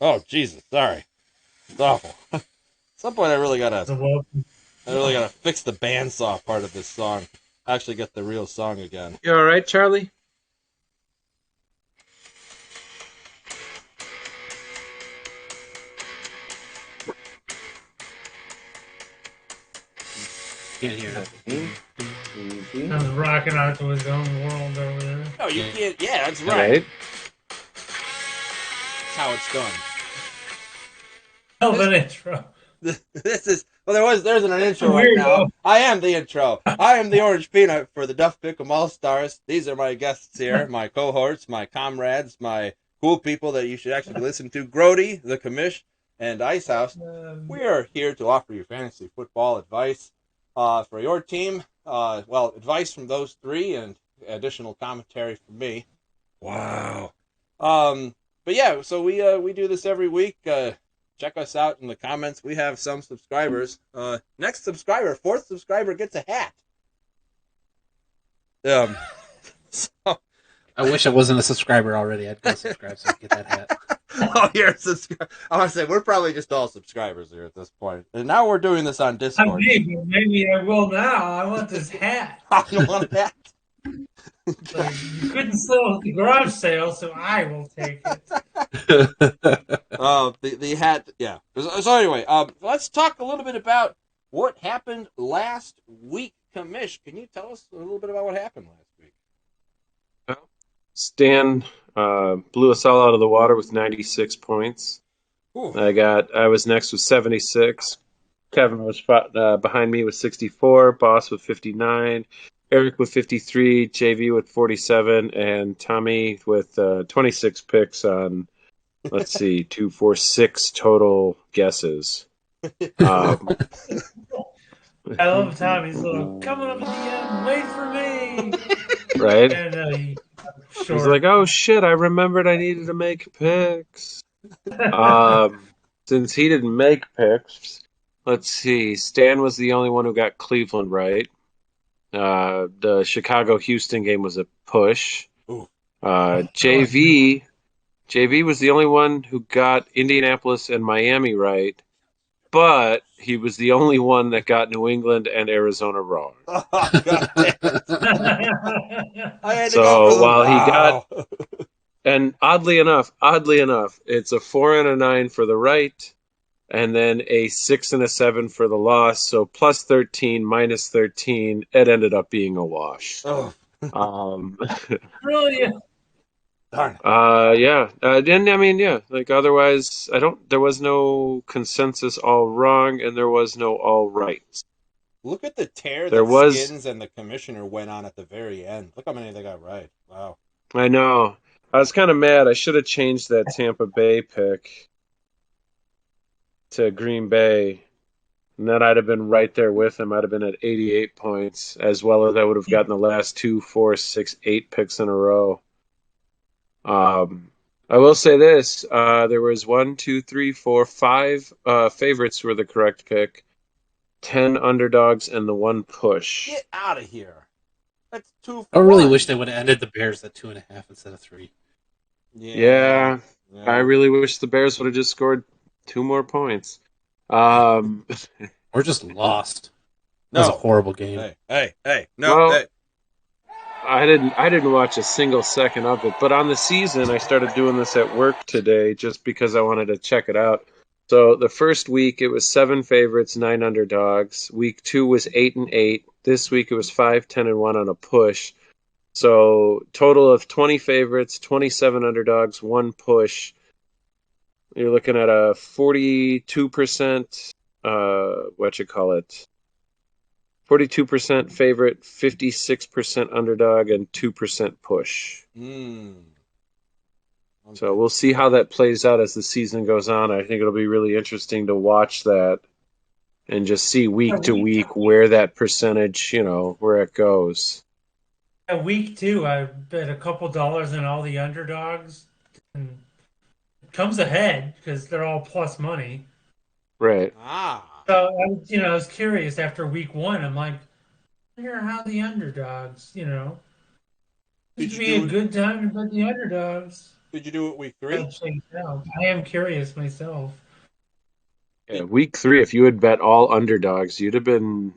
Oh, Jesus, sorry. It's awful. At some point, I really gotta fix the bandsaw part of this song. Actually, get the real song again. You all right, Charlie? Can't hear it. I was rocking out to his own world over there. No, you can't. Yeah, that's All right. right. That's how it's done. Hell of an intro. This is there's an intro I'm right weird, now. though. I am the intro. I am the Orange Peanut for the Duff Pick'em All Stars. These are my guests here, my cohorts, my comrades, my cool people that you should actually listen to. Grody, the Commish, and Icehouse. We are here to offer you fantasy football advice for your team. Advice from those three and additional commentary from me. Wow. But yeah, so we do this every week. Check us out in the comments. We have some subscribers. Next subscriber, fourth subscriber gets a hat. So, I wish I wasn't a subscriber already. I'd go subscribe so I could get that hat. oh, you're a subscriber. I want to say we're probably just all subscribers here at this point. And now we're doing this on I Discord. maybe I will now. I want this hat. You want a hat? So you couldn't sell it at the garage sale, so I will take it. The hat, yeah. So anyway, let's talk a little bit about what happened last week. Commish, can you tell us a little bit about what happened last week? Stan blew us all out of the water with 96 points. Ooh. I was next with 76. Kevin was behind me with 64. Boss with 59. Eric with 53. JV with 47. And Tommy with 26 picks on, let's see, 2, 4, 6 total guesses. I love Tommy's little coming up at the end. Wait for me. Right? And He's like, oh shit, I remembered I needed to make picks. Since he didn't make picks, let's see. Stan was the only one who got Cleveland right. The Chicago-Houston game was a push. JV was the only one who got Indianapolis and Miami right, but he was the only one that got New England and Arizona wrong. Oh, God damn it. I had to So go for the while he wow. And oddly enough, it's a 4 and a 9 for the right, and then a 6 and a 7 for the loss. So plus 13, minus 13, it ended up being a wash. Oh, Brilliant. darn it. Yeah. Like otherwise, there was no consensus all wrong, and there was no all right. Look at the tear There that was- Skins and the commissioner went on at the very end. Look how many they got right. Wow. I know. I was kind of mad. I should have changed that Tampa Bay pick to Green Bay, and then I'd have been right there with him. I'd have been at 88 points, as well as I would have gotten the last 2, 4, 6, 8 picks in a row. I will say this: there was 1, 2, 3, 4, 5 favorites were the correct pick, 10 underdogs, and the 1 push. Get out of here. That's 2 for I really 1. wish they would have ended the Bears at 2.5 instead of 3. Yeah, I really wish the Bears would have just scored 2 more points. Or just lost. That was a horrible game. Hey. Well, Hey. I didn't watch a single second of it, but on the season I started doing this at work today just because I wanted to check it out. So the first week it was 7 favorites, 9 underdogs. Week 2 was 8 and 8. This week it was 5, 10 and 1 on a push. So total of 20 favorites, 27 underdogs, 1 push. You're looking at a 42%, 42% favorite, 56% underdog, and 2% push. Okay. So we'll see how that plays out as the season goes on. I think it'll be really interesting to watch that and just see week to week where that percentage, where it goes. At week 2, I bet a couple dollars on all the underdogs, and it comes ahead because they're all plus money. Right. So I was curious after week 1. I'm like, I wonder how the underdogs, It would be a good time to bet the underdogs. Did you do it week 3? I am curious myself. Yeah, week 3, if you had bet all underdogs, you'd have been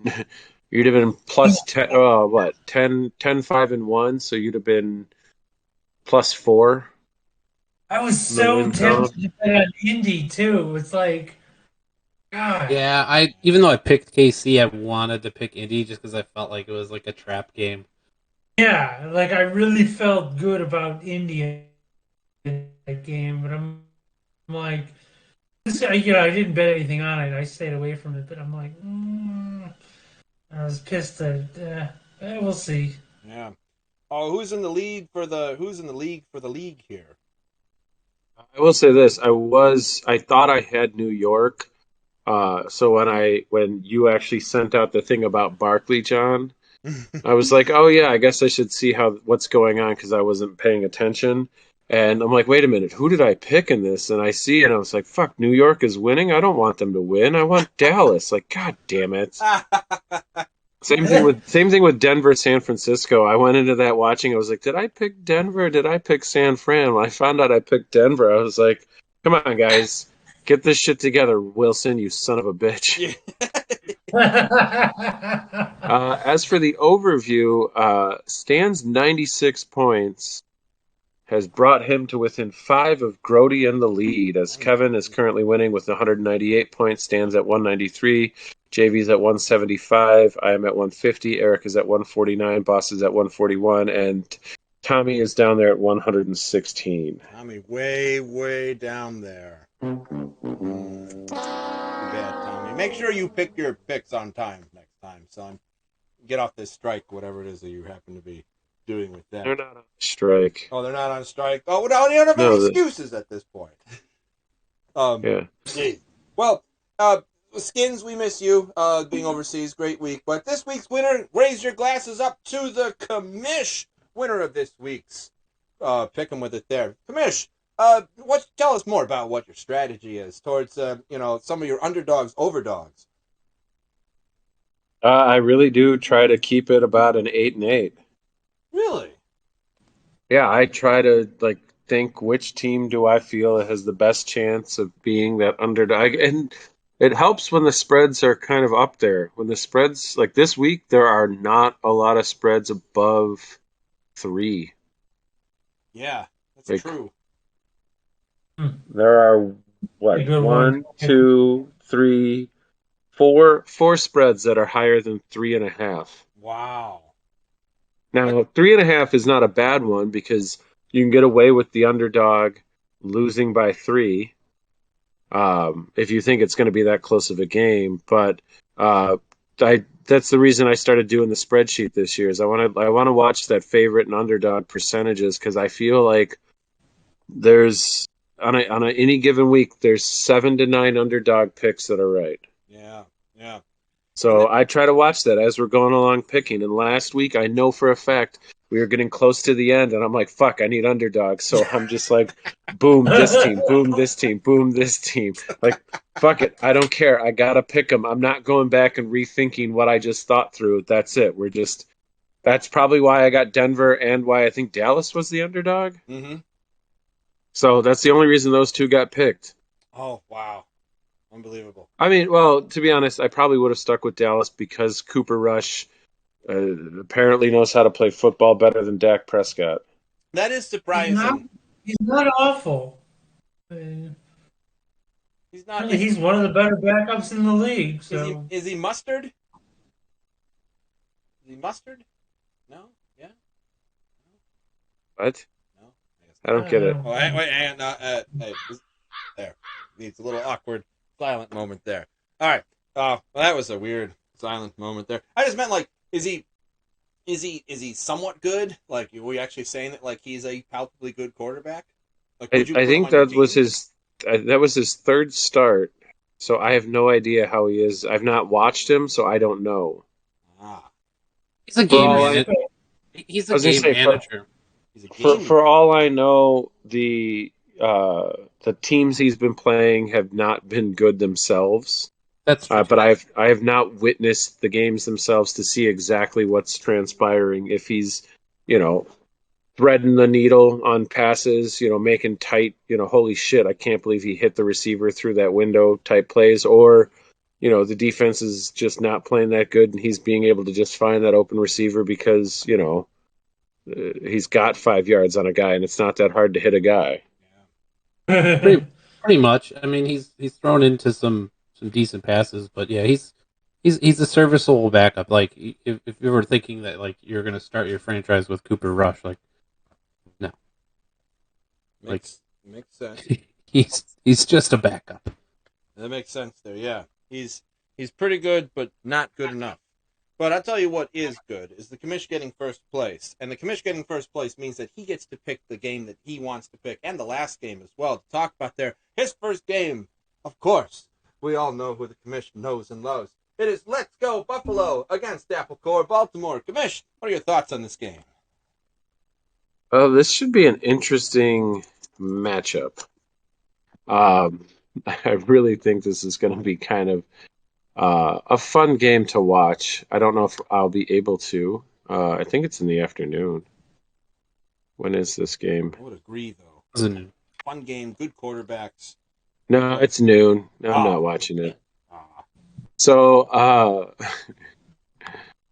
plus 10, what, 10, 10, 5 and 1, so you'd have been plus 4. I was in the so win column. tempted to bet on Indy too. It's like, God. Yeah, even though I picked KC, I wanted to pick Indy just because I felt like it was like a trap game. Yeah, like I really felt good about India in that game, but I'm like, I didn't bet anything on it. I stayed away from it, but I'm like, I was pissed that we'll see. Yeah. Oh, who's in the league for the league here? I will say this: I thought I had New York. So when you actually sent out the thing about Barkley, John, I was like, oh yeah, I guess I should see what's going on because I wasn't paying attention. And I'm like, wait a minute, who did I pick in this? And I see, and I was like, fuck, New York is winning. I don't want them to win. I want Dallas. Like, god damn it. Same thing with Denver, San Francisco. I went into that watching. I was like, did I pick Denver? Or did I pick San Fran? When I found out I picked Denver, I was like, come on, guys, get this shit together, Wilson, you son of a bitch. As for the overview, Stan's 96 points has brought him to within 5 of Grody in the lead, as Kevin is currently winning with 198 points, Stan's at 193, JV's at 175, I am at 150, Eric is at 149, Boss is at 141, and Tommy is down there at 116. Tommy, way, way down there. Too bad, Tommy. Make sure you pick your picks on time next time, son. Get off this strike, whatever it is that you happen to be doing with that. They're not on strike. Oh, they're not on strike. Oh, no, they don't have any excuses at this point. Yeah. Geez. Well, Skins, we miss you being overseas. Great week. But this week's winner, raise your glasses up to the commish winner of this week's. Pick 'em with it there. Commish, tell us more about what your strategy is towards, some of your underdogs, overdogs. I really do try to keep it about an 8-8. Really? Yeah, I try to think which team do I feel has the best chance of being that underdog, and it helps when the spreads are kind of up there. When the spreads, like this week, there are not a lot of spreads above 3. Yeah, that's true. There are what, 1, 2, 3, 4 spreads that are higher than 3.5. Wow. Now, 3.5 is not a bad one because you can get away with the underdog losing by 3 if you think it's going to be that close of a game. But that's the reason I started doing the spreadsheet this year. Is I want to watch that favorite and underdog percentages because I feel like there's on any given week there's 7 to 9 underdog picks that are right. Yeah. So I try to watch that as we're going along picking. And last week, I know for a fact we were getting close to the end, and I'm like, fuck, I need underdogs. So I'm just like, boom, this team, boom, this team, boom, this team. Like, fuck it. I don't care. I got to pick them. I'm not going back and rethinking what I just thought through. That's it. That's probably why I got Denver and why I think Dallas was the underdog. Mm-hmm. So that's the only reason those two got picked. Oh, wow. Unbelievable. I mean, well, to be honest, I probably would have stuck with Dallas because Cooper Rush apparently knows how to play football better than Dak Prescott. That is surprising. He's not awful. He's not. He's one of the better backups in the league. So is he mustard? Is he mustard? No. Yeah. What? No. I don't get it. Oh, wait, hang on. Hey, there. It's a little awkward silent moment there. All right. Well, that was a weird silent moment there. I just meant is he somewhat good? Like, are we actually saying that he's a palpably good quarterback? I think that was his third start. So I have no idea how he is. I've not watched him, so I don't know. He's a game manager. He's a game manager. For all I know, the teams he's been playing have not been good themselves. That's true. But I have not witnessed the games themselves to see exactly what's transpiring. If he's, threading the needle on passes, making tight, holy shit, I can't believe he hit the receiver through that window type plays, or, the defense is just not playing that good and he's being able to just find that open receiver because, he's got 5 yards on a guy and it's not that hard to hit a guy. Pretty much. I mean, he's thrown into some decent passes, but yeah, he's a serviceable backup. Like if you were thinking that like you're gonna start your franchise with Cooper Rush, like no, Makes sense. he's just a backup. That makes sense there. Yeah, he's pretty good, but not good enough. But I'll tell you what is good is the commish getting first place, and the commish getting first place means that he gets to pick the game that he wants to pick, and the last game as well to talk about his first game. Of course, we all know who the commish knows and loves. It is Let's Go Buffalo against Apple Core Baltimore. Commish, what are your thoughts on this game? Oh, this should be an interesting matchup. I really think this is going to be kind of a fun game to watch. I don't know if I'll be able to. I think it's in the afternoon. When is this game? I would agree, though. Isn't it? Fun game, good quarterbacks. No, it's noon. I'm not watching it. So,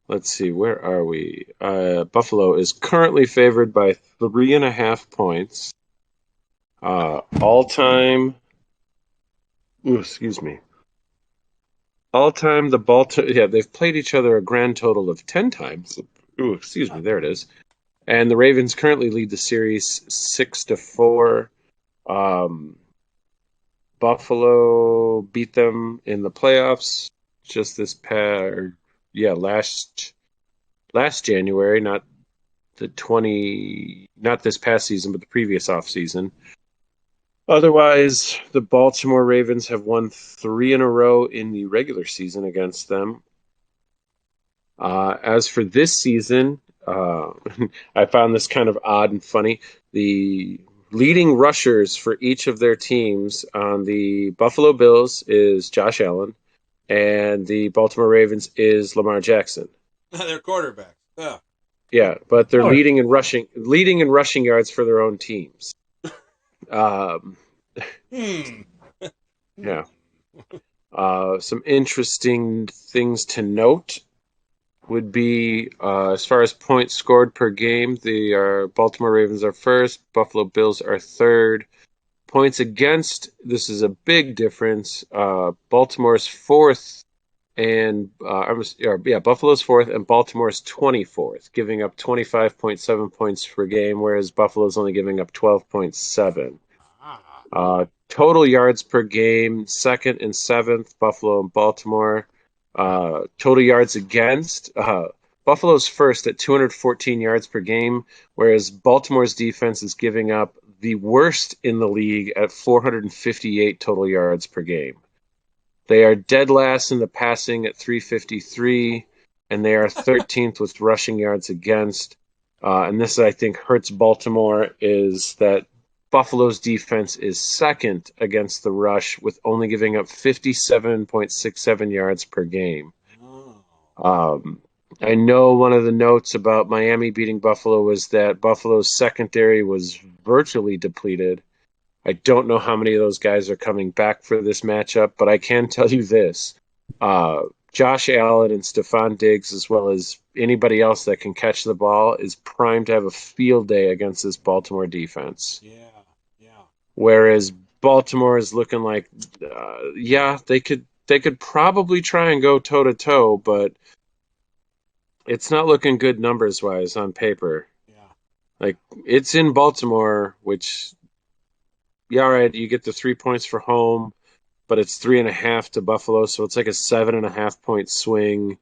let's see. Where are we? Buffalo is currently favored by 3.5 points. All-time... Ooh, excuse me. All-time, they've played each other a grand total of 10 times. Ooh, excuse me, there it is. And the Ravens currently lead the series 6-4. Buffalo beat them in the playoffs just last January, not this past season, but the previous off season. Otherwise, the Baltimore Ravens have won 3 in a row in the regular season against them. As for this season, I found this kind of odd and funny. The leading rushers for each of their teams on the Buffalo Bills is Josh Allen, and the Baltimore Ravens is Lamar Jackson. They're quarterbacks. Yeah. Yeah, but they're leading in rushing yards for their own teams. Yeah. Some interesting things to note would be as far as points scored per game, the Baltimore Ravens are first, Buffalo Bills are third. Points against, this is a big difference. Baltimore's fourth, and Buffalo's fourth, and Baltimore's 24th, giving up 25.7 points per game, whereas Buffalo's only giving up 12.7. Total yards per game, second and seventh, Buffalo and Baltimore. Total yards against, Buffalo's first at 214 yards per game, whereas Baltimore's defense is giving up the worst in the league at 458 total yards per game. They are dead last in the passing at 353, and they are 13th with rushing yards against. And this, I think, hurts Baltimore, is that Buffalo's defense is second against the rush with only giving up 57.67 yards per game. I know one of the notes about Miami beating Buffalo was that Buffalo's secondary was virtually depleted. I don't know how many of those guys are coming back for this matchup, but I can tell you this. Josh Allen and Stephon Diggs, as well as anybody else that can catch the ball, is primed to have a field day against this Baltimore defense. Yeah. Whereas Baltimore is looking like, they could probably try and go toe-to-toe, but it's not looking good numbers-wise on paper. Yeah. Like, it's in Baltimore, which, all right, you get the 3 points for home, but it's 3.5 to Buffalo, so it's like a 7.5 point swing.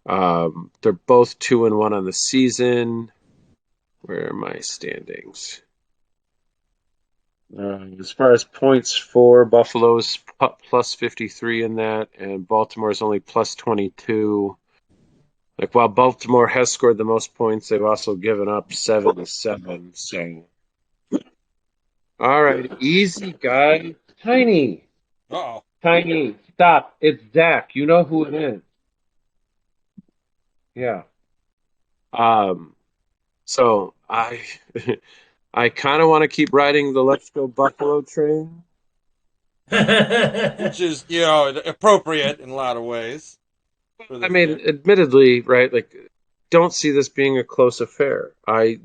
They're both 2-1 on the season. Where are my standings? As far as points for, Buffalo's plus 53 in that, and Baltimore's only plus 22. Like, while Baltimore has scored the most points, they've also given up 7-7. So, all right, easy, guy. Tiny. Uh-oh. Tiny, stop. It's Zach. You know who it is. Yeah. So I I kind of want to keep riding the Let's Go Buffalo train. Which is, appropriate in a lot of ways. For I this mean, game. admittedly, right? Like, don't see this being a close affair.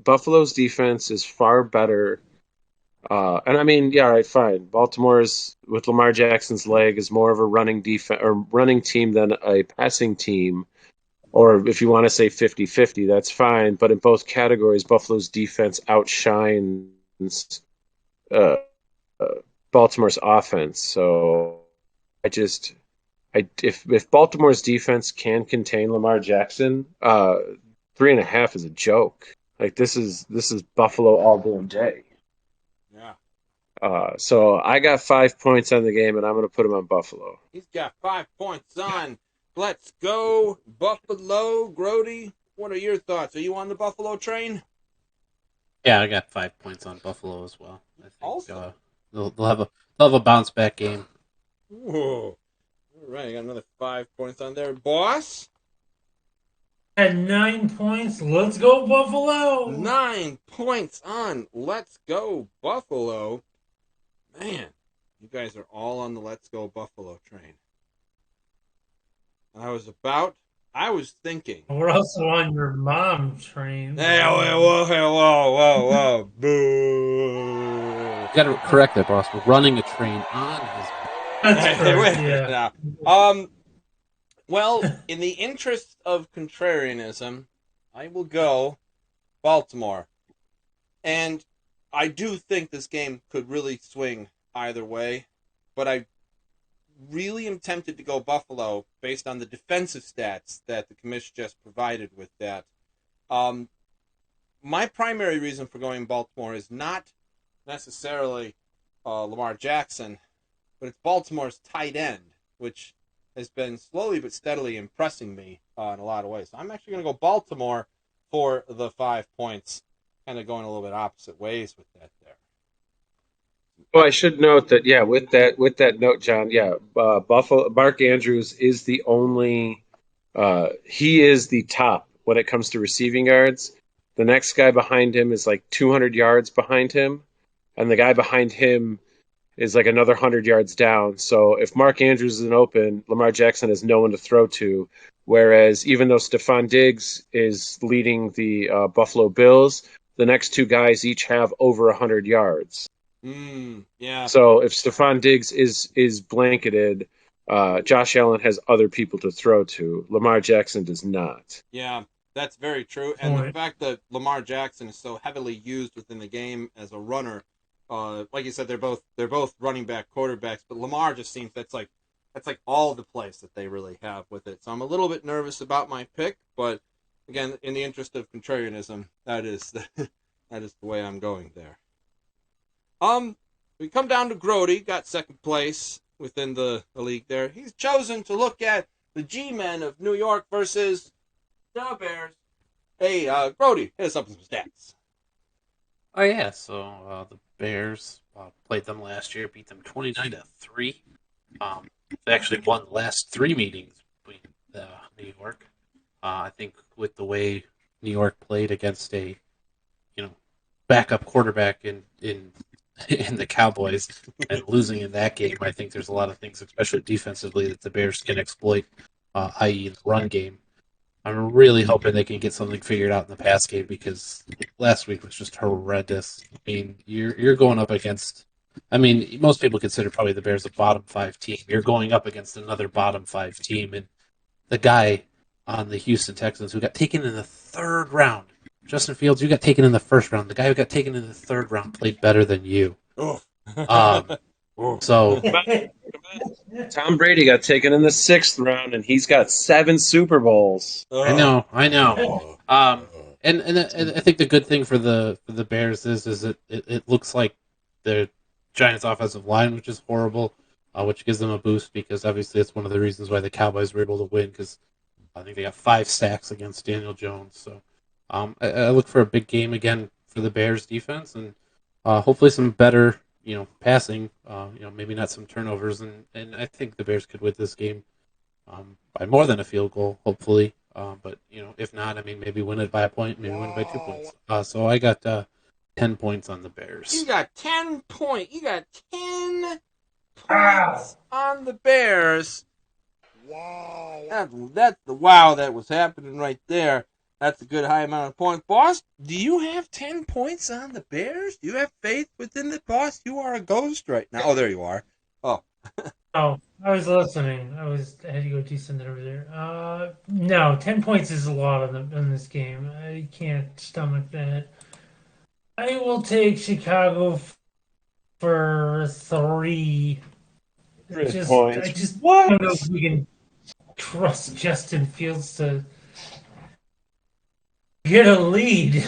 Buffalo's defense is far better. And I mean, yeah, all right, fine. Baltimore's with Lamar Jackson's leg is more of a running defense or running team than a passing team. Or if you want to say 50-50, that's fine. But in both categories, Buffalo's defense outshines uh, uh, Baltimore's offense. So I just, if Baltimore's defense can contain Lamar Jackson, 3.5 is a joke. Like this is Buffalo all damn day. Yeah. So I got 5 points on the game, and I'm going to put them on Buffalo. He's got 5 points on. Let's go, Buffalo. Grody, what are your thoughts? Are you on the Buffalo train? Yeah, I got 5 points on Buffalo as well. I think Awesome. they'll have a bounce back game. Whoa. All right, I got another 5 points on there. Boss? At 9 points, let's go Buffalo! 9 points on. Let's go, Buffalo. Man, you guys are all on the Let's Go Buffalo train. I was thinking. We're also on your mom train. Hey, whoa. Boo. You got to correct that, boss. We're running a train on his. That's Hey, wait correct, a minute yeah. now. Well, in the interest of contrarianism, I will go Baltimore. And I do think this game could really swing either way, but I really am tempted to go Buffalo based on the defensive stats that the commission just provided with that. My primary reason for going Baltimore is not necessarily Lamar Jackson, but it's Baltimore's tight end, which has been slowly but steadily impressing me in a lot of ways. So I'm actually going to go Baltimore for the 5 points, kind of going a little bit opposite ways with that there. Well, I should note that, yeah, with that note, John, yeah, Buffalo Mark Andrews is the only he is the top when it comes to receiving yards. The next guy behind him is like 200 yards behind him, and the guy behind him is like another 100 yards down. So if Mark Andrews isn't open, Lamar Jackson has no one to throw to. Whereas even though Stephon Diggs is leading the Buffalo Bills, the next two guys each have over 100 yards. Yeah. So if Stephon Diggs is blanketed, Josh Allen has other people to throw to. Lamar Jackson does not. Yeah, that's very true. And the fact that Lamar Jackson is so heavily used within the game as a runner, like you said, they're both running back quarterbacks, but Lamar just seems that's like all the place that they really have with it. So I'm a little bit nervous about my pick, but again, in the interest of contrarianism, that is the way I'm going there. We come down to Grody, got second place within the league there. He's chosen to look at the G-Men of New York versus the Bears. Hey, Grody, hit us up with some stats. Oh yeah, so the Bears played them last year, beat them 29-3. They actually won the last 3 meetings between New York. I think with the way New York played against a backup quarterback in the Cowboys and losing in that game, I think there's a lot of things, especially defensively, that the Bears can exploit, i.e. the run game. I'm really hoping they can get something figured out in the pass game because last week was just horrendous. I mean, you're going up against. I mean, most people consider probably the Bears a bottom 5 team. You're going up against another bottom 5 team, and the guy on the Houston Texans who got taken in the 3rd round, Justin Fields, you got taken in the 1st round. The guy who got taken in the 3rd round played better than you. So Tom Brady got taken in the 6th round, and he's got 7 Super Bowls. I know. And I think the good thing for the Bears is it looks like the Giants' offensive line, which is horrible, which gives them a boost because obviously it's one of the reasons why the Cowboys were able to win because I think they got 5 sacks against Daniel Jones. So I look for a big game again for the Bears defense and hopefully some better passing. Maybe not some turnovers, and I think the Bears could win this game by more than a field goal, hopefully. But if not, I mean, maybe win it by a point, maybe win it by 2 points. So I got 10 points on the Bears. You got 10 points. You got 10 Wow. points on the Bears. Wow. That's the wow that was happening right there. That's a good high amount of points. Boss, do you have 10 points on the Bears? Do you have faith within the boss? You are a ghost right now. Oh, there you are. Oh. Oh, I was listening. I had to go do something over there. No, 10 points is a lot in this game. I can't stomach that. I will take Chicago for 3. I 3 points. just What? don't know if we can trust Justin Fields to get a lead.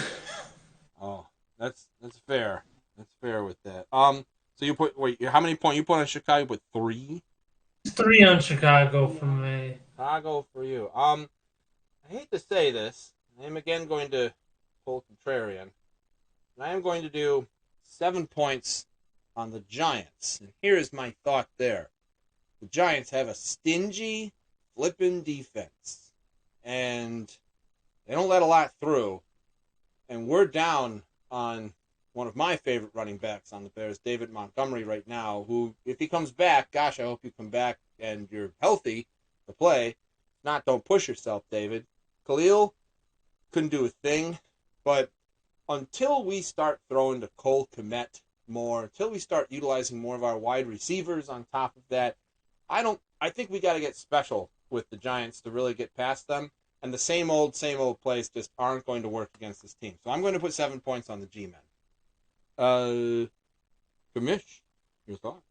Oh, that's fair. That's fair with that. So you put how many points you put on Chicago? You put 3. 3 on Chicago from me. Chicago for you. I hate to say this. I am again going to pull contrarian. And I am going to do 7 points on the Giants. And here is my thought there. The Giants have a stingy, flippin' defense. And they don't let a lot through. And we're down on one of my favorite running backs on the Bears, David Montgomery, right now, who, if he comes back, gosh, I hope you come back and you're healthy to play. If not, don't push yourself, David. Khalil couldn't do a thing, but until we start throwing to Cole Kmet more, until we start utilizing more of our wide receivers on top of that, I think we got to get special with the Giants to really get past them. And the same old plays just aren't going to work against this team. So I'm going to put 7 points on the G-Men. Kamish, your thoughts?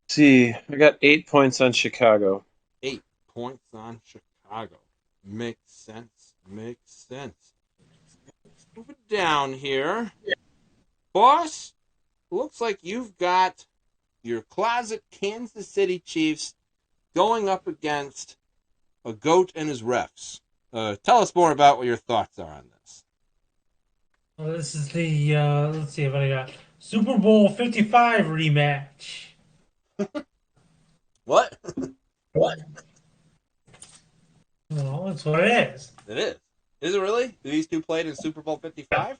See, I got 8 points on Chicago. 8 points on Chicago. Makes sense. Makes sense. Let's move it down here. Boss, looks like you've got your closet Kansas City Chiefs going up against a goat and his refs. Tell us more about what your thoughts are on this. Well, this is the let's see what I got. Super Bowl 55 rematch. What? What? Well, that's what it is. It is. Is it really? These two played in Super Bowl 55?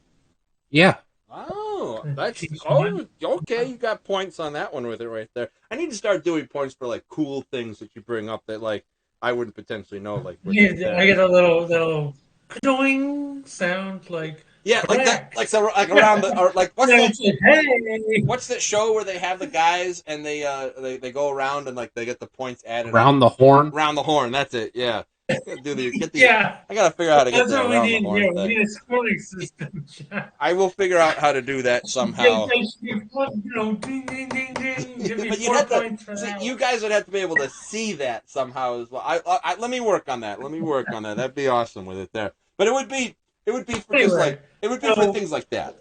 Yeah. Oh, that's Chiefs okay. You got points on that one with it right there. I need to start doing points for like cool things that you bring up that like I wouldn't potentially know. Like Yeah, I get a little cling sound like yeah, like that, correct. like around the or like what's Yeah, that? it's like, hey. What's that show where they have the guys and they go around and like they get the points added Around up? the horn. Around the horn. That's it. Yeah. Get the. Yeah, I gotta figure out how to get that's that what we around the need. horn Yeah, we thing. need a scoring system. I will figure out how to do that somehow. Ding, ding, ding, ding. Give me But you'd 4 have to points for see, that. you guys would have to be able to see that somehow as well. Let me work on that. That'd be awesome with it there. But it would be for just Anyway, like it would be for things like that.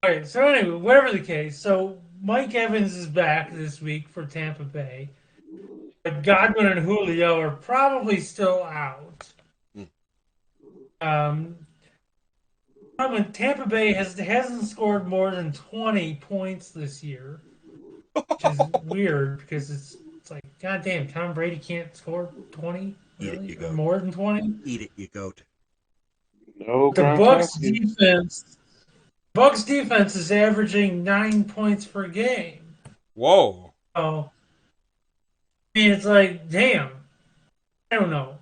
All right. So anyway, whatever the case, so Mike Evans is back this week for Tampa Bay, but Godwin and Julio are probably still out. Tampa Bay hasn't scored more than 20 points this year, which is weird because it's like, goddamn, Tom Brady can't score 20, really, or more than 20. Eat it, you goat. No The Bucks Gronkowski. defense is averaging 9 points per game. Whoa. Oh, I mean, it's like, damn. I don't know.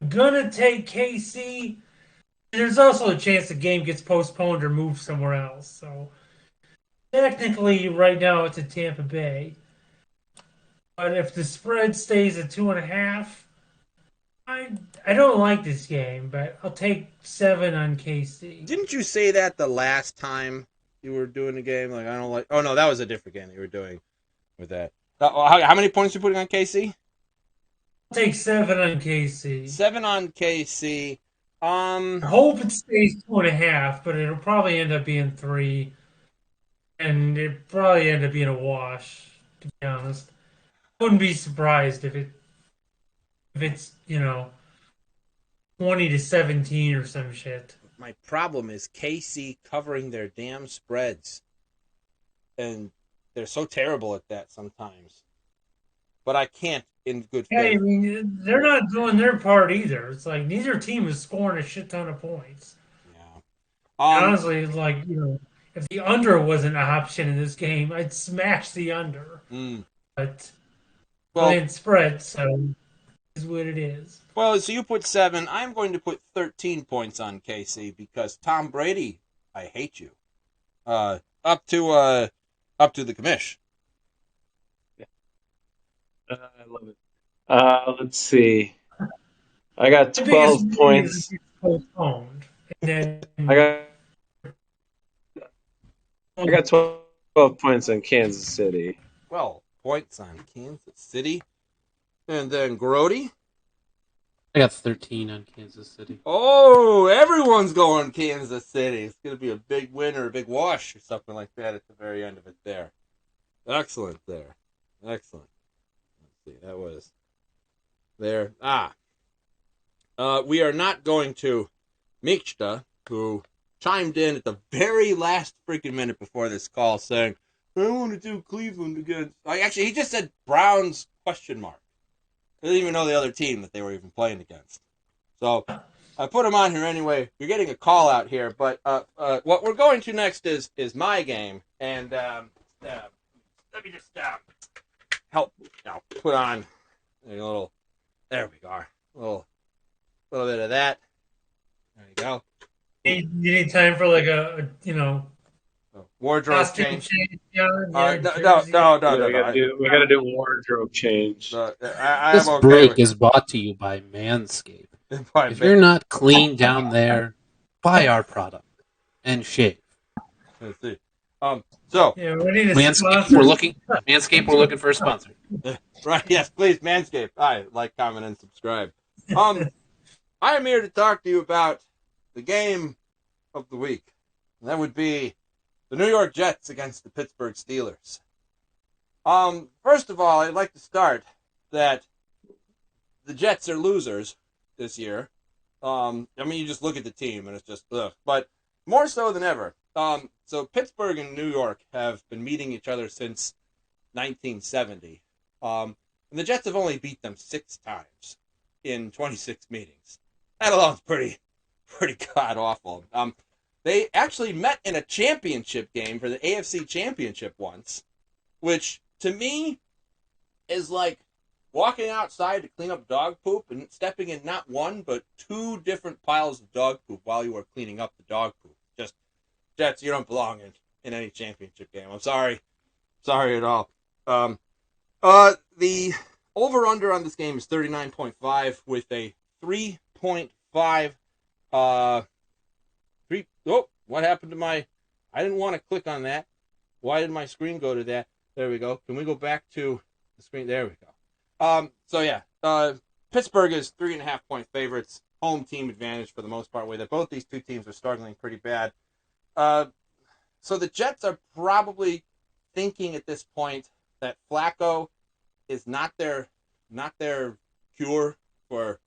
Gonna take KC. There's also a chance the game gets postponed or moved somewhere else. So technically, right now it's at Tampa Bay. But if the spread stays at 2.5, I don't like this game, but I'll take 7 on KC. Didn't you say that the last time you were doing the game? Like I don't like. Oh no, that was a different game that you were doing with that. How many points are you putting on KC? I'll take 7 on KC. 7 on KC. I hope it stays 2.5, but it'll probably end up being 3, and it probably end up being a wash. To be honest, I wouldn't be surprised if it's 20-17 or some shit. My problem is KC covering their damn spreads, and they're so terrible at that sometimes. but I can't in good Hey, I faith. mean, they're not doing their part either. It's like neither team is scoring a shit ton of points. Yeah. And Um. honestly, it's like, if the under wasn't an option in this game, I'd smash the under. mm, But well, playing spread, so is what it is. well. So you put 7. I'm going to put 13 points on KC because Tom Brady. I hate you. Uh. Up to the commish. I love it. Let's see. I got The biggest 12 worry is if points. it's postponed. And I then got I got 12 points on Kansas City. 12 points on Kansas City, and then Grody. I got 13 on Kansas City. Oh, everyone's going Kansas City. It's going to be a big win or a big wash or something like that at the very end of it there. Excellent there. Excellent. Let's see. That was there. We are not going to Miksta, who chimed in at the very last freaking minute before this call saying, I want to do Cleveland against... Actually, he just said Browns question mark. I didn't even know the other team that they were even playing against. So I put him on here anyway. You're getting a call out here, but what we're going to next is my game, and let me just help put on a little. There we go. A little bit of that. There you go. you need time for like a Wardrobe costume change. change. No. Yeah, we gotta do wardrobe change. I'm This okay break with is brought to you by Manscaped. by If you're not clean down there, buy our product and shave. Let's see. So Yeah, we need a Manscaped, sponsor. we're looking for a sponsor. right, yes, please, Manscaped. Hi, like, comment, and subscribe. I am here to talk to you about the game of the week. And that would be the New York Jets against the Pittsburgh Steelers. First of all, I'd like to start that the Jets are losers this year. You just look at the team and it's just ugh. But more so than ever. So Pittsburgh and New York have been meeting each other since 1970. And the Jets have only beat them 6 times in 26 meetings. That alone's pretty god awful. They actually met in a championship game for the AFC Championship once, which to me is like walking outside to clean up dog poop and stepping in not one but 2 different piles of dog poop while you are cleaning up the dog poop. Just Jets, you don't belong in any championship game. I'm sorry at all. The over-under on this game is 39.5 with a 3.5. What happened to my... I didn't want to click on that. Why did my screen go to that? There we go. Can we go back to the screen? There we go. Pittsburgh is 3.5-point favorites. Home team advantage for the most part, way that both these two teams are struggling pretty bad. So the Jets are probably thinking at this point that Flacco is not their cure for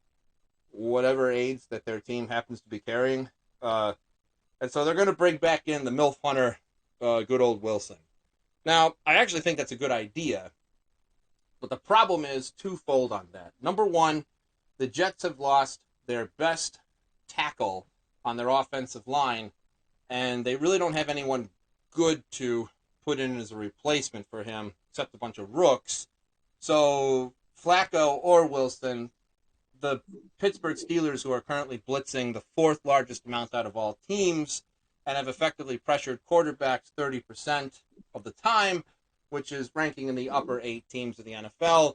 whatever AIDS that their team happens to be carrying. And so they're going to bring back in the MILF Hunter, good old Wilson. Now, I actually think that's a good idea, but the problem is twofold on that. Number one, the Jets have lost their best tackle on their offensive line, and they really don't have anyone good to put in as a replacement for him, except a bunch of rooks. So Flacco or Wilson, the Pittsburgh Steelers, who are currently blitzing the 4th largest amount out of all teams and have effectively pressured quarterbacks 30% of the time, which is ranking in the upper 8 teams of the NFL.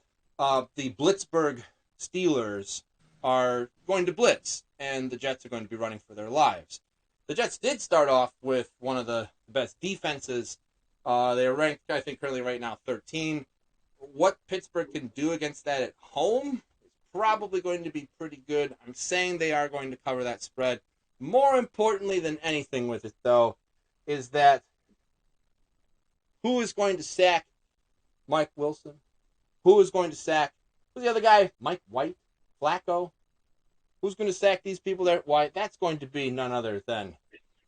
The Blitzburgh Steelers are going to blitz, and the Jets are going to be running for their lives. The Jets did start off with one of the best defenses. They are ranked, I think, currently right now 13. What Pittsburgh can do against that at home is probably going to be pretty good. I'm saying they are going to cover that spread. More importantly than anything with it, though, is that who is going to sack Mike Wilson? Who is going to sack, who's the other guy? Mike White? Flacco? Who's going to sack these people there? Why, that's going to be none other than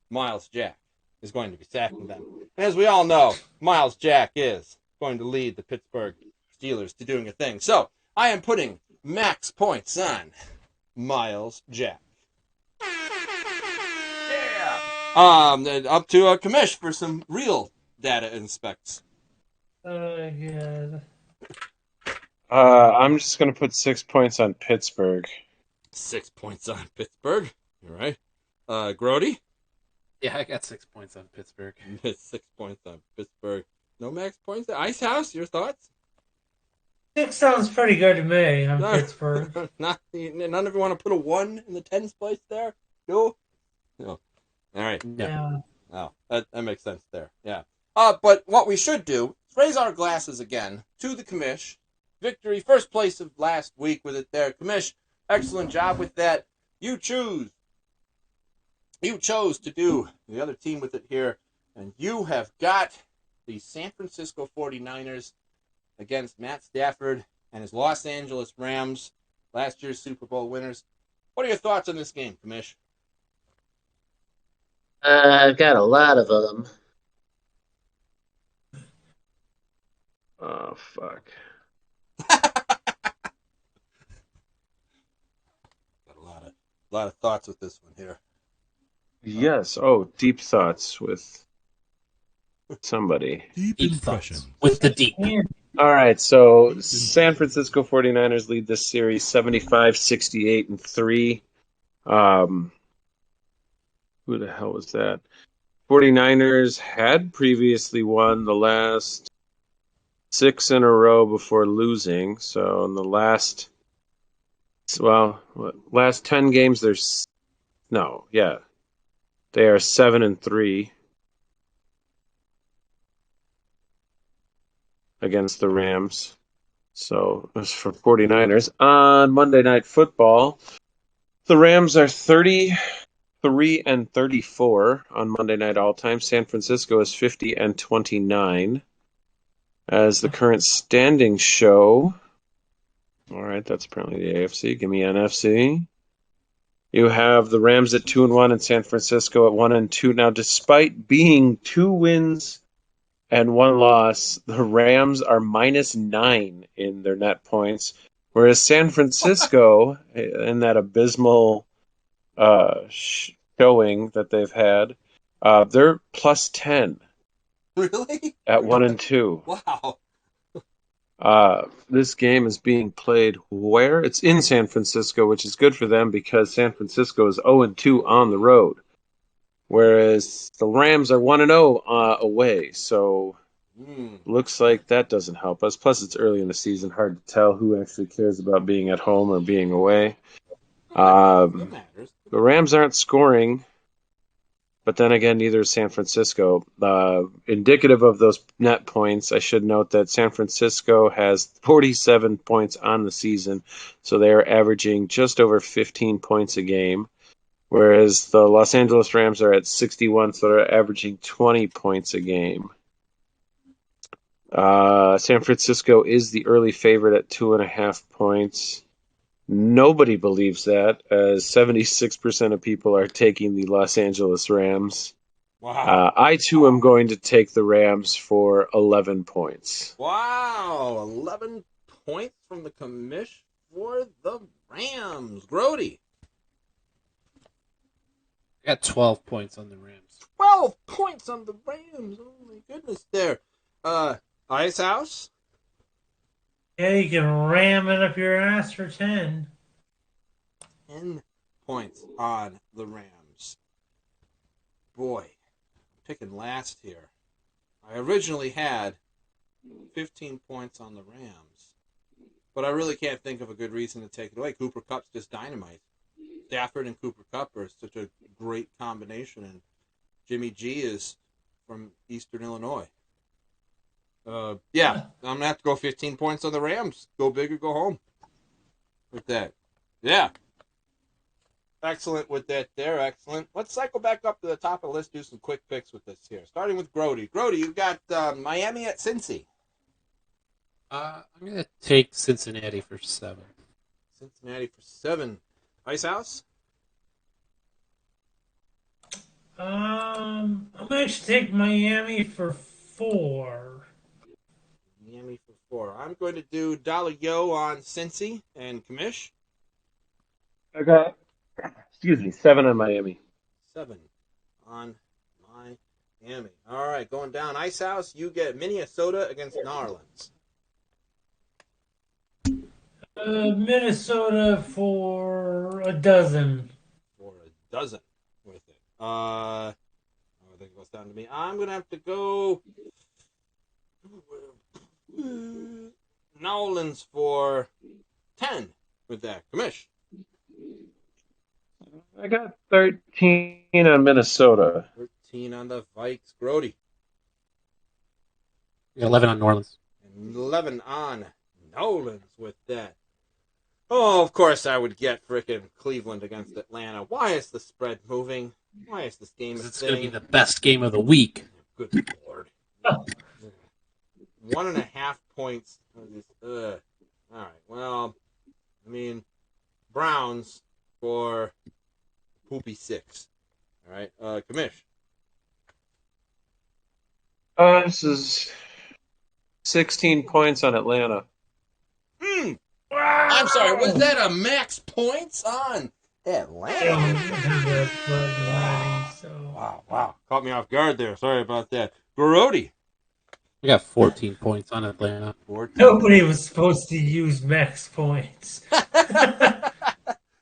Miles Jack is going to be sacking them. And as we all know, Miles Jack is going to lead the Pittsburgh Steelers to doing a thing. So I am putting max points on Miles Jack. Yeah. Up to a commish for some real data inspects. Yeah. I'm just going to put 6 points on Pittsburgh. 6 points on Pittsburgh. All right. Grody? Yeah, I got 6 points on Pittsburgh. 6 points on Pittsburgh. No max points. Ice House, your thoughts? 6 sounds pretty good to me on Pittsburgh. None of you want to put a 1 in the tens place there? No? No. All right. No. Yeah. Oh, that makes sense there. Yeah. But what we should do is raise our glasses again to the commish. Victory, first place of last week with it there. Commish, excellent job with that. You chose to do the other team with it here, and you have got the San Francisco 49ers against Matt Stafford and his Los Angeles Rams, last year's Super Bowl winners. What are your thoughts on this game, Commish? I've got a lot of them. Oh, fuck. Got a lot of thoughts with this one here. Yes. Oh, deep thoughts with somebody. Deep thoughts with the deep. All right, so San Francisco 49ers lead this series 75-68-3. Who the hell was that? 49ers had previously won the last 6 in a row before losing. So in the last 10 games, they are 7-3 against the Rams. So as for 49ers on Monday Night Football, the Rams are 33-34 on Monday Night All Time. San Francisco is 50-29. As the current standings show, all right, that's apparently the AFC. Give me NFC. You have the Rams at 2-1 and San Francisco at 1-2. Now, despite being 2 wins and 1 loss, the Rams are -9 in their net points, whereas San Francisco, in that abysmal showing that they've had, they're +10 Really? at 1-2. Wow. This game is being played where? It's in San Francisco, which is good for them because San Francisco is 0-2 on the road, whereas the Rams are 1-0 away. So looks like that doesn't help us. Plus, it's early in the season, hard to tell who actually cares about being at home or being away. That matters. The Rams aren't scoring, but then again, neither is San Francisco. Indicative of those net points, I should note that San Francisco has 47 points on the season, so they are averaging just over 15 points a game, whereas the Los Angeles Rams are at 61, so they're averaging 20 points a game. San Francisco is the early favorite at 2.5 points. Nobody believes that, as 76% of people are taking the Los Angeles Rams. Wow. I, too, am going to take the Rams for 11 points. Wow. 11 points from the commish for the Rams. Grody. I got 12 points on the Rams. 12 points on the Rams. Oh, my goodness there. Ice House? Yeah, you can ram it up your ass for 10. 10 points on the Rams. Boy, I'm picking last here. I originally had 15 points on the Rams, but I really can't think of a good reason to take it away. Cooper Kupp's just dynamite. Stafford and Cooper Kupp are such a great combination, and Jimmy G is from Eastern Illinois. I'm going to have to go 15 points on the Rams. Go big or go home with that. Yeah. Excellent with that there. Excellent. Let's cycle back up to the top of the list, do some quick picks with this here. Starting with Grody. Grody, you've got Miami at Cincy. I'm going to take Cincinnati for 7. Cincinnati for 7. Ice House? I'm going to take Miami for 4. Miami for 4. I'm going to do Dollar Yo on Cincy and Commish. I got, 7 on Miami. 7 on Miami. All right, going down Ice House. You get Minnesota against New Orleans. Minnesota for a dozen. For a dozen with it. I think it goes down to me. I'm gonna have to go Nolans for 10 with that. Commish. I got 13 on Minnesota. 13 on the Vikes. Grody. Yeah, 11 on New Orleans. And 11 on Nolans with that. Oh, of course I would get frickin' Cleveland against Atlanta. Why is the spread moving? Why is this game a It's thing? going to be the best game of the week. Good lord. 1.5 points. All right. Well, I mean, Browns for poopy 6. All right. Commish. This is 16 points on Atlanta. I'm sorry. Was that a max points on Atlanta? Wow. Caught me off guard there. Sorry about that. Garodi. I got 14 points on Atlanta. 14. Nobody was supposed to use max points.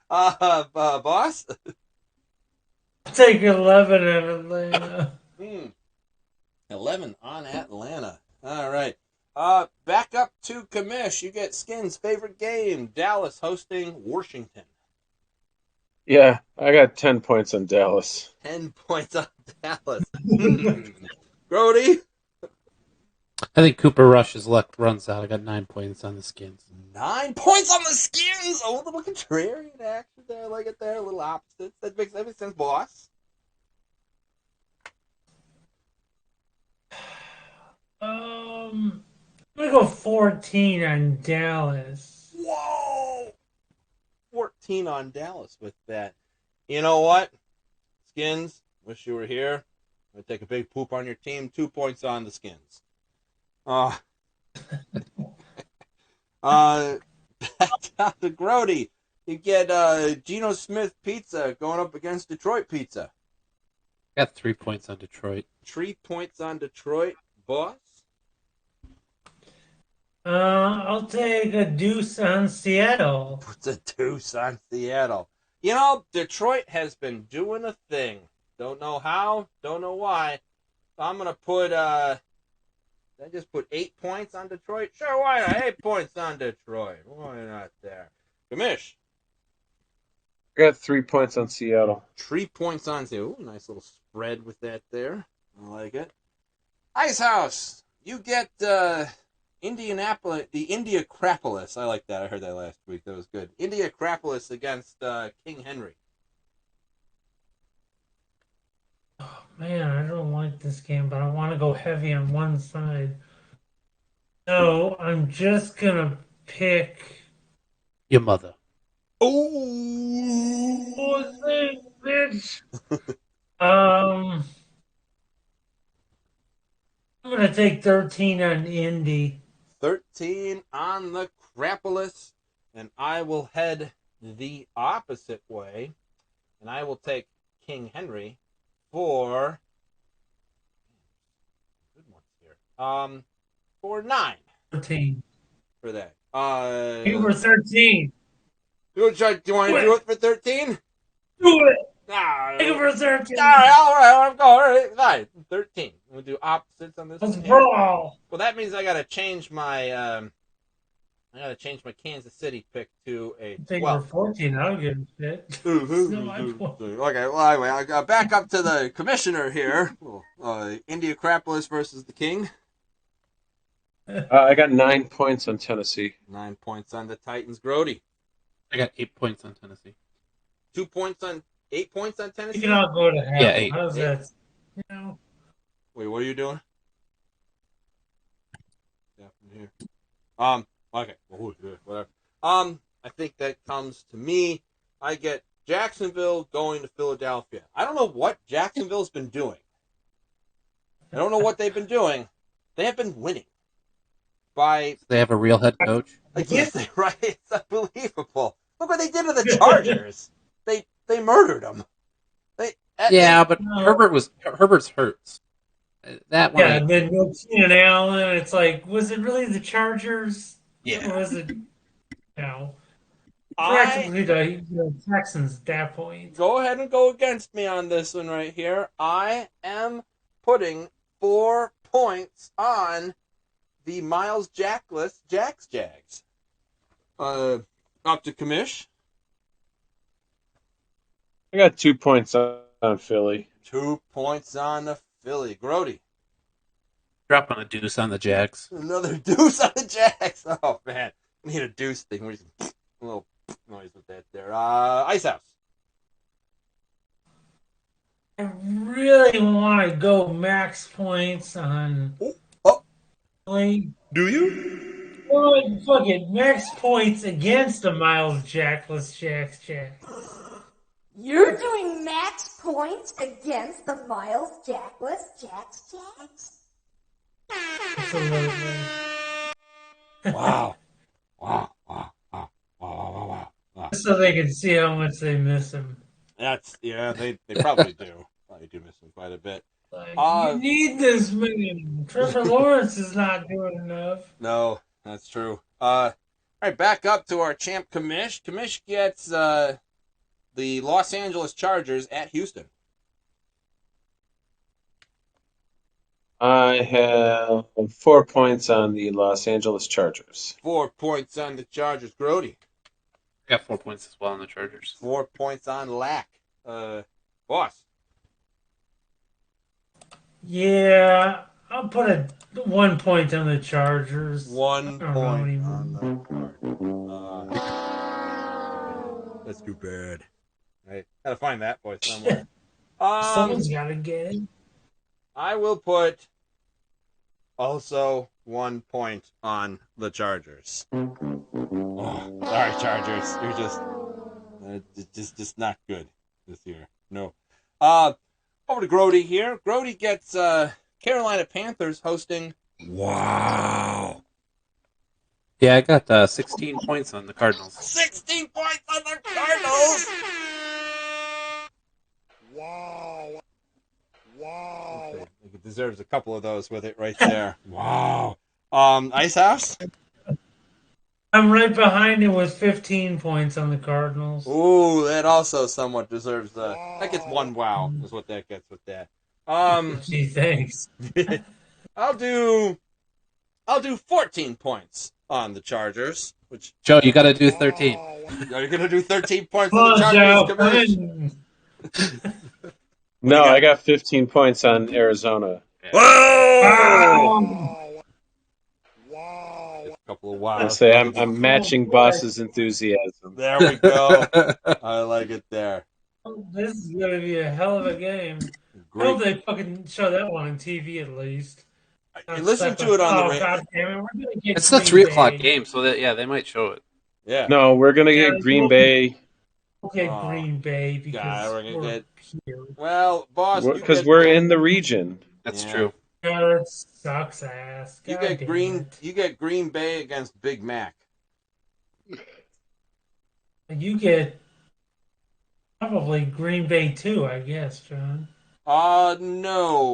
Boss? Take 11 on Atlanta. 11 on Atlanta. All right. Back up to Commish. You get Skin's favorite game. Dallas hosting Washington. Yeah, I got 10 points on Dallas. 10 points on Dallas. Grody. I think Cooper Rush's luck runs out. I got 9 points on the Skins. 9 points on the Skins. Oh, a little contrarian action there. I like it there. A little opposites. That makes sense, boss. I'm gonna go 14 on Dallas. Whoa! 14 on Dallas with that. You know what? Skins, wish you were here. I'm going to take a big poop on your team. 2 points on the Skins. Back down to Grody. You get Geno Smith Pizza going up against Detroit Pizza. I got 3 points on Detroit. 3 points on Detroit. Boss? I'll take a deuce on Seattle. Puts a deuce on Seattle. You know, Detroit has been doing a thing. Don't know how, don't know why. I'm going to put, I just put 8 points on Detroit? Sure, why not? 8 points on Detroit. Why not there? Commish. I got 3 points on Seattle. 3 points on Seattle. Ooh, nice little spread with that there. I like it. Ice House. You get, Indianapolis, the Indianapolis. I like that. I heard that last week. That was good. Indianapolis against King Henry. Oh, man, I don't like this game, but I want to go heavy on one side. So I'm just going to pick... Your mother. Oh, bitch! I'm going to take 13 on Indy. 13 on the Crapolis, and I will head the opposite way, and I will take King Henry for good ones here. For 9. 13. For that. You were 13. Do you want to do it for 13? Do it. Nah, Take it for 13. all right, I'm going. All right, fine. 13. We'll do opposites on this. Let's one. brawl. Well, that means I gotta change my Kansas City pick to a Take 12. for 14. I don't give a shit. Okay, well, anyway, I got back up to the commissioner here. Indianapolis versus the King. I got 9 points on Tennessee. 9 points on the Titans. Grody. I got 8 points on Tennessee. 8 points on Tennessee. You can all go to hell. Yeah, 8. How's that? You know? Wait, what are you doing? Yeah, from here. Okay. Whatever. I think that comes to me. I get Jacksonville going to Philadelphia. I don't know what Jacksonville's been doing. I don't know what they've been doing. They have been winning. by They have a real head coach. yes, right. It's unbelievable. Look what they did to the Chargers. They murdered them. Yeah, but No. Herbert's hurts. That one. Yeah, and then no Keenan Allen. It's like, was it really the Chargers? Yeah. Or was it, I practically the Texans at that point? go ahead and go against me on this one right here. I am putting 4 points on the Miles Jackless Jags. Up to Commish. I got 2 points on Philly. 2 points on the Philly. Grody. Dropping a deuce on the Jags. Another deuce on the Jags. Oh, man. I need a deuce thing. Where's a little noise with that there. Ice House. I really want to go max points on. Oh. Philly. Do you? Well, fuck it. Max points against the Miles Jackless Jags. You're doing max points against the Miles Jackless Jags? Absolutely. Wow. So they can see how much they miss him. They probably do. Probably do miss him quite a bit. You need this man. Trevor Lawrence is not doing enough. No, that's true. All right, back up to our champ Commish. Commish gets the Los Angeles Chargers at Houston. I have 4 points on the Los Angeles Chargers. 4 points on the Chargers. Grody. I got 4 points as well on the Chargers. 4 points on Lack. Boss. Yeah, I'll put 1 point on the Chargers. 1 I don't point know on the Chargers. That's too bad. Right, gotta find that boy somewhere. Someone's got to get it. I will put also 1 point on the Chargers. Oh, sorry, Chargers. You're just not good this year. No. Over to Grody here. Grody gets Carolina Panthers hosting. Wow. Yeah, I got 16 points on the Cardinals. 16 points on the Cardinals. Wow. It deserves a couple of those with it right there. Wow. Ice House? I'm right behind him with 15 points on the Cardinals. Ooh, that also somewhat deserves that gets one wow is what that gets with that. Gee, thanks. I'll do 14 points on the Chargers, which Joe, you got to do 13. are you gonna do 13 points Come on the on, Chargers? Joe. No, I got 15 points on Arizona. Whoa! A couple of wows. I say I'm matching Boss's enthusiasm. There we go. I like it there. This is going to be a hell of a game. I hope they fucking show that one on TV at least. Listen to it on the radio. God damn it, we're gonna get It's the Green 3 o'clock Bay. game, so they might show it. Yeah. No, we're gonna get Green Bay We'll get Oh, Green Bay because God, we're gonna we're get- here. Well, boss, because we're in the region. That's Yeah. true. That sucks ass. You God get damn Green. it. You get Green Bay against Big Mac. You get probably Green Bay too, I guess, John. No.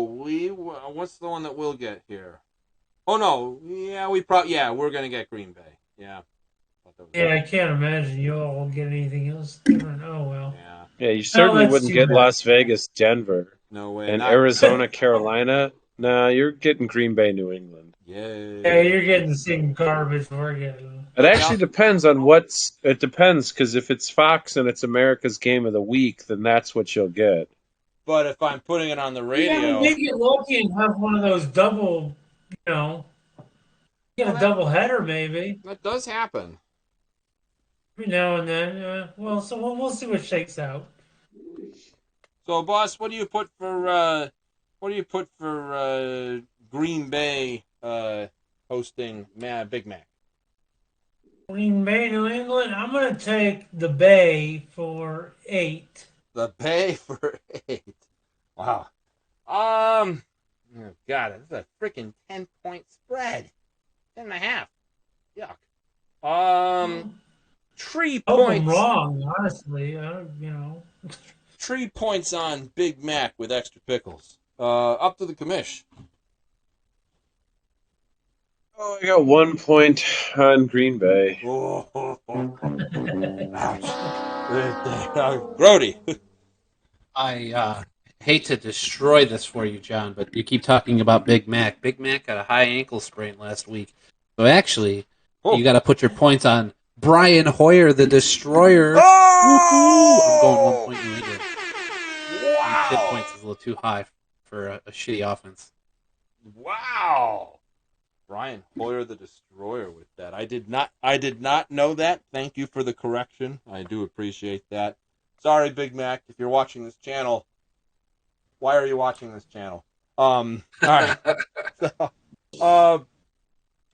What's the one that we'll get here? Oh no. Yeah, we're gonna get Green Bay. Yeah. Yeah, I can't imagine you all will get anything else different. Oh well. Yeah. Yeah, you certainly that's wouldn't too get bad. Las Vegas, Denver, No way. and not- Arizona, Carolina. Nah, you're getting Green Bay, New England. Yay. Yeah, you're getting the same garbage we're getting. It actually depends on what's. It depends because if it's Fox and it's America's Game of the Week, then that's what you'll get. But if I'm putting it on the Yeah, radio, we get lucky and have one of those double, get a double header maybe that does happen. every now and then. So we'll see what shakes out. So, boss, what do you put for Green Bay hosting Big Mac? Green Bay, New England. I'm gonna take the Bay for 8. The Bay for 8. Wow. Oh God, this is a freaking 10-point spread. 10.5. Yuck. 3 Hope I'm points. wrong, honestly. 3 points on Big Mac with extra pickles. Up to the commish. Oh, I got 1 point on Green Bay. Oh, ouch. Grody. I hate to destroy this for you, John, but you keep talking about Big Mac. Big Mac got a high ankle sprain last week. So actually, you got to put your points on Brian Hoyer, the Destroyer. Oh! I'm going 1 point New England. Wow. 10 points is a little too high for a shitty offense. Wow. Brian Hoyer, the Destroyer, with that. I did not know that. Thank you for the correction. I do appreciate that. Sorry, Big Mac, if you're watching this channel. Why are you watching this channel? All right. So,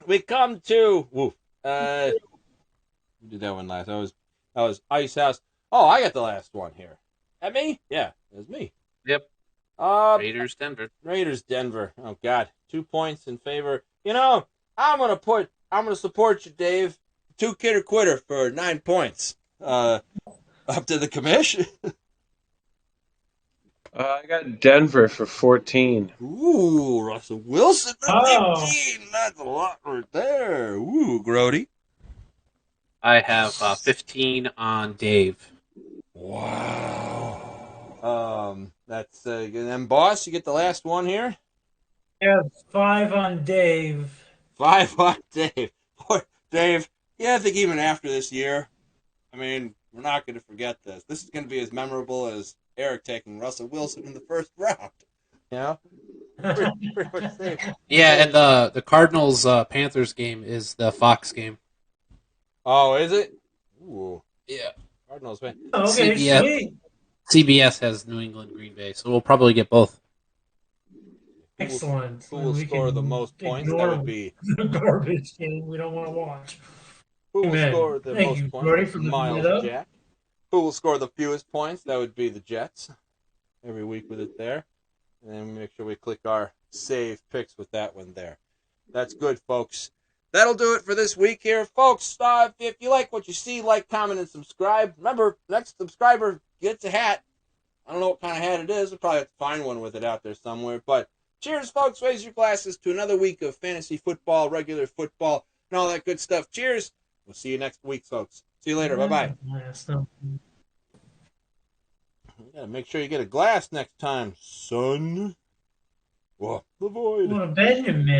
we come to we did that one last. That was Ice House. Oh, I got the last one here. That me? Yeah, it was me. Yep. Raiders, Denver. Raiders, Denver. Oh God, 2 points in favor. I'm gonna support you, Dave. 2 kidder quitter for 9 points. Up to the commish. I got Denver for 14. Ooh, Russell Wilson for Oh. 15. That's a lot right there. Ooh, Grody. I have 15 on Dave. Wow. That's then, boss. You get the last one here. Yeah, 5 on Dave. 5 on Dave. Poor Dave. Yeah, I think even after this year, I mean, we're not going to forget this. This is going to be as memorable as Eric taking Russell Wilson in the first round. Pretty much safe. Yeah, and the Cardinals Panthers game is the Fox game. Oh, is it? Ooh. Yeah. Cardinals win. Okay, CBS. sweet. CBS has New England, Green Bay, so we'll probably get both. Excellent. Who will We score can the most points? That ignore would be the garbage game we don't want to watch. who will Amen. score the Thank most you, points? Gordy, That's for looking Miles that up. Jack. Who will score the fewest points? That would be the Jets. Every week with it there. And then we make sure we click our save picks with that one there. That's good, folks. That'll do it for this week here, folks. If you like what you see, like, comment, and subscribe. Remember, next subscriber gets a hat. I don't know what kind of hat it is. We'll probably have to find one with it out there somewhere. But cheers, folks. Raise your glasses to another week of fantasy football, regular football, and all that good stuff. Cheers. We'll see you next week, folks. See you later. Bye-bye. You gotta make sure you get a glass next time, son. Whoa, the void. Well, Benjamin.